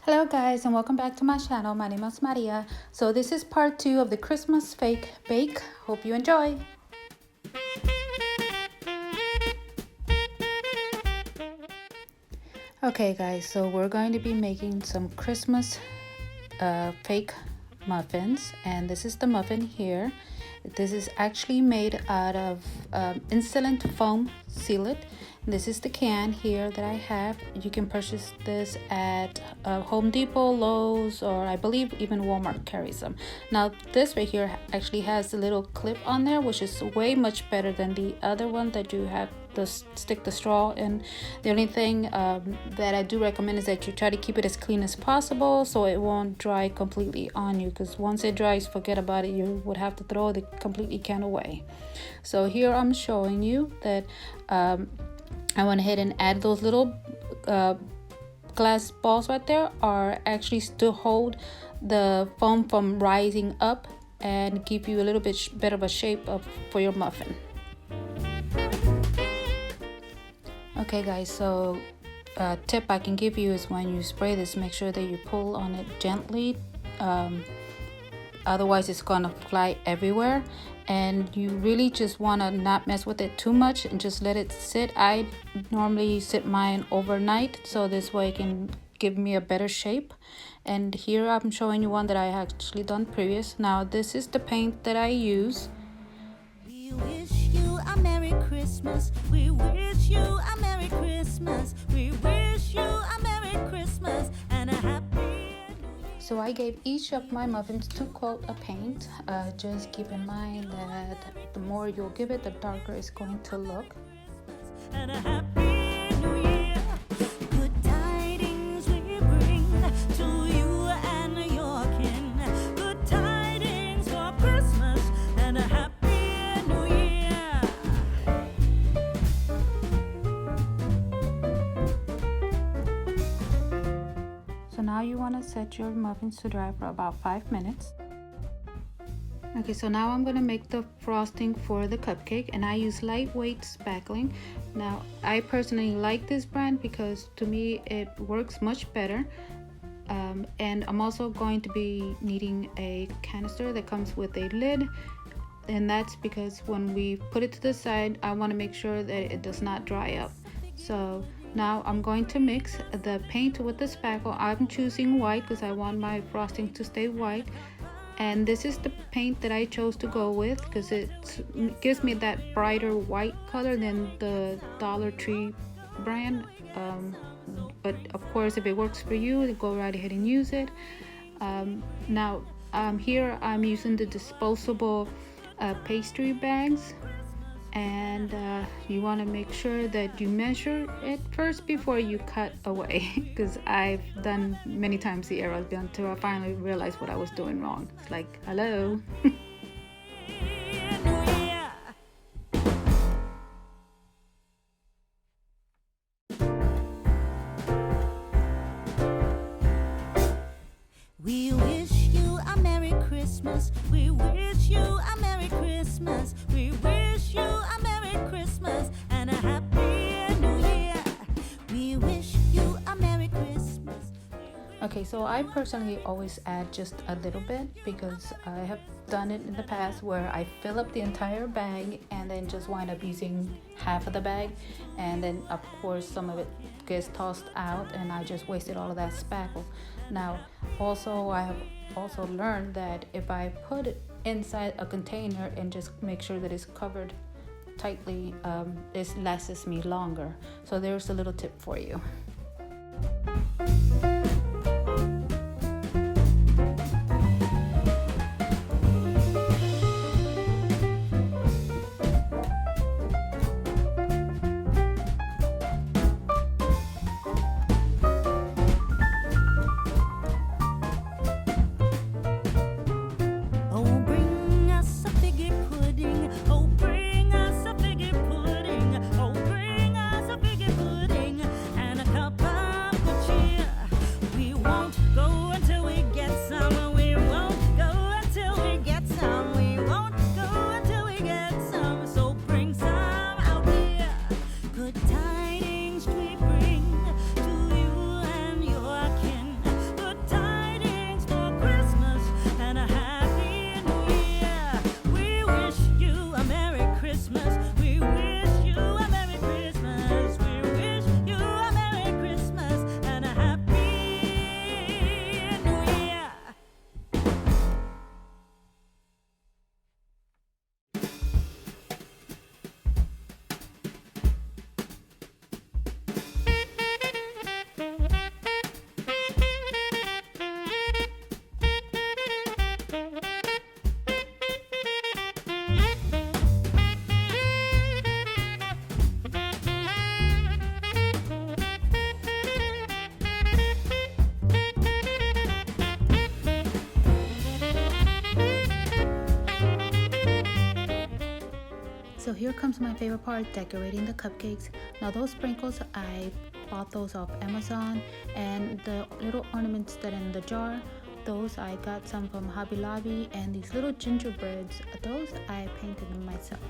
Hello guys and welcome back to my channel. My name is Maria. So this is part 2 of the Christmas fake bake. Hope you enjoy. Okay guys, so we're going to be making some Christmas fake muffins, and this is the muffin here. This is actually made out of insulin foam sealant. This is the can here that I have. You can purchase this at Home Depot, Lowe's, or I believe even Walmart carries them. Now this right here actually has a little clip on there, which is way much better than the other one that you have to stick the straw in. The only thing that I do recommend is that you try to keep it as clean as possible so it won't dry completely on you, because once it dries, forget about it. You would have to throw the completely can away. So here I'm showing you that I went ahead and add those little glass balls right there are actually to hold the foam from rising up and give you a little bit better of a shape for your muffin. Okay guys, so a tip I can give you is when you spray this, make sure that you pull on it gently, otherwise it's gonna fly everywhere, and you really just want to not mess with it too much and just let it sit. I normally sit mine overnight so this way it can give me a better shape. And here I'm showing you one that I actually done previous. Now this is the paint that I use. We wish you a Merry Christmas. We wish you a Merry Christmas. We wish you a Merry Christmas and a Happy New Year. So I gave each of my muffins 2 coats of paint. Just keep in mind that the more you'll give it, the darker it's going to look. And a Happy New Year. Good tidings we bring to you and your kin. Good tidings for Christmas and a Happy New Year. So now you want to set your muffins to dry for about 5 minutes. Okay, so now I'm going to make the frosting for the cupcake, and I use lightweight spackling. Now I personally like this brand because to me it works much better. And I'm also going to be needing a canister that comes with a lid, and that's because when we put it to the side, I want to make sure that it does not dry up. So now I'm going to mix the paint with the spackle. I'm choosing white because I want my frosting to stay white, and this is the paint that I chose to go with because it gives me that brighter white color than the Dollar Tree brand. But of course, if it works for you, go right ahead and use it. Now here I'm using the disposable pastry bags, and you want to make sure that you measure it first before you cut away, because I've done many times the error until I finally realized what I was doing wrong. It's like, hello. We wish you a Merry Christmas. We wish you a Merry Christmas. We wish you a Merry Christmas and a Happy New Year. We wish you a Merry Christmas. Okay, so I personally always add just a little bit because I have done it in the past where I fill up the entire bag and then just wind up using half of the bag, and then of course some of it gets tossed out and I just wasted all of that spackle. Now also I have also learned that if I put it inside a container and just make sure that it's covered tightly, it lasts me longer. So there's a little tip for you. Oh, bring us a figgy pudding. Oh, bring us a figgy pudding. Oh, bring us a figgy pudding and a cup of good cheer. comes my favorite part, decorating the cupcakes. Now those sprinkles, I bought those off Amazon, and the little ornaments that in the jar, those I got some from Hobby Lobby, and these little gingerbreads, those I painted them myself.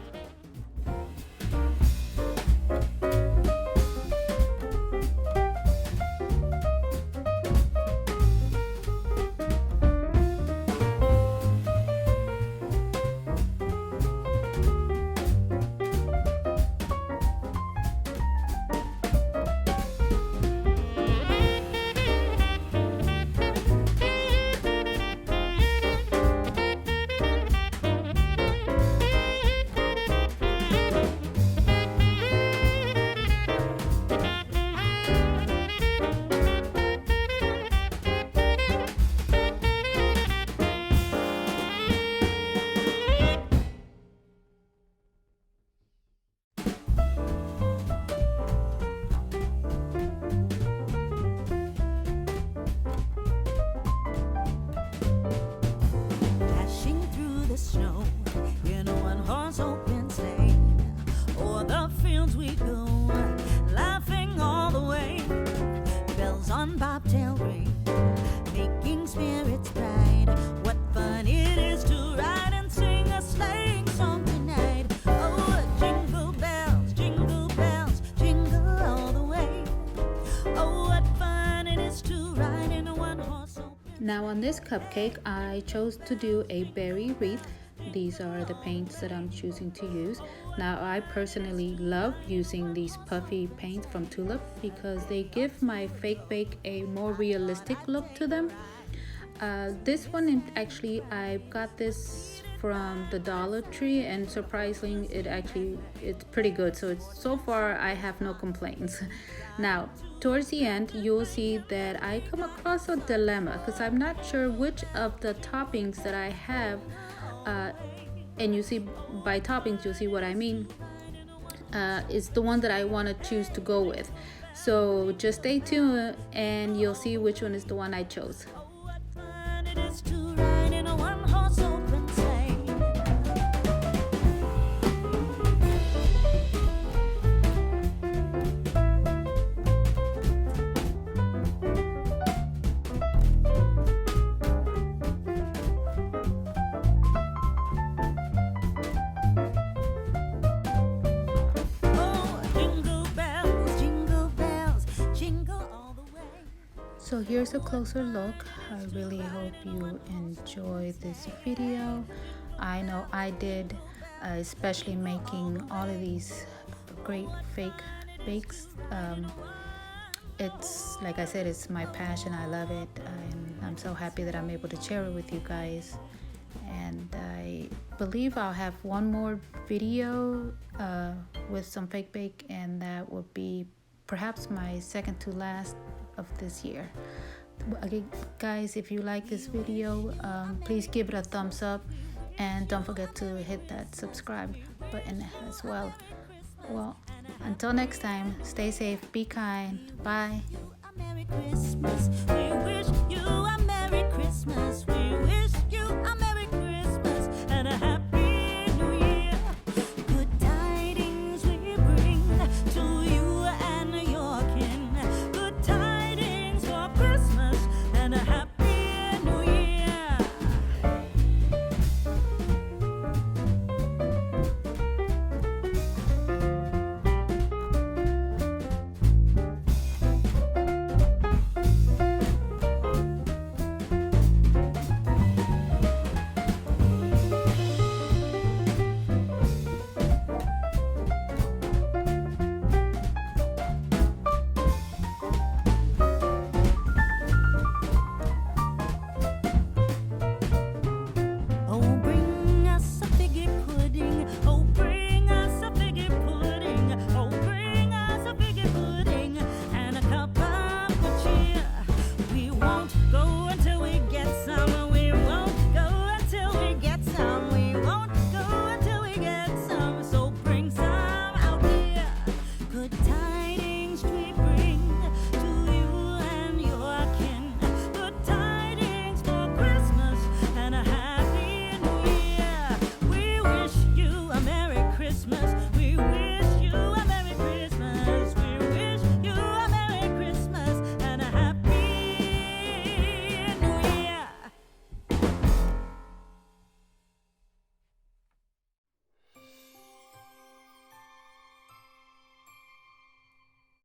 Dashing through the snow in a one-horse open sleigh. O'er the fields we go, laughing all the way. Bells on bobtail ring, making spirits bright. What fun it is to ride and sing a sleighing song tonight. Oh, jingle bells, jingle all the way. Oh, what fun it is to ride in a one-horse open. Now on this cupcake, I chose to do a berry wreath. These are the paints that I'm choosing to use. Now I personally love using these puffy paints from Tulip because they give my fake bake a more realistic look to them. This one actually, I got this from the Dollar Tree, and surprisingly it's pretty good. So far I have no complaints. Now towards the end, you'll see that I come across a dilemma because I'm not sure which of the toppings that I have, and you see by toppings, you'll see what I mean, is the one that I want to choose to go with. So just stay tuned and you'll see which one is the one I chose. What fun it is to ride in a one-horse open sleigh. Oh, jingle bells, jingle all the way. So here's a closer look. I really hope you enjoy this video. I know I did, especially making all of these great fake bakes. It's like I said, it's my passion. I love it, and I'm so happy that I'm able to share it with you guys. And I believe I'll have one more video with some fake bake, and that would be perhaps my second to last of this year. Okay, guys, if you like this video, please give it a thumbs up, and don't forget to hit that subscribe button as well. Well, until next time, stay safe, be kind, bye. A Merry Christmas.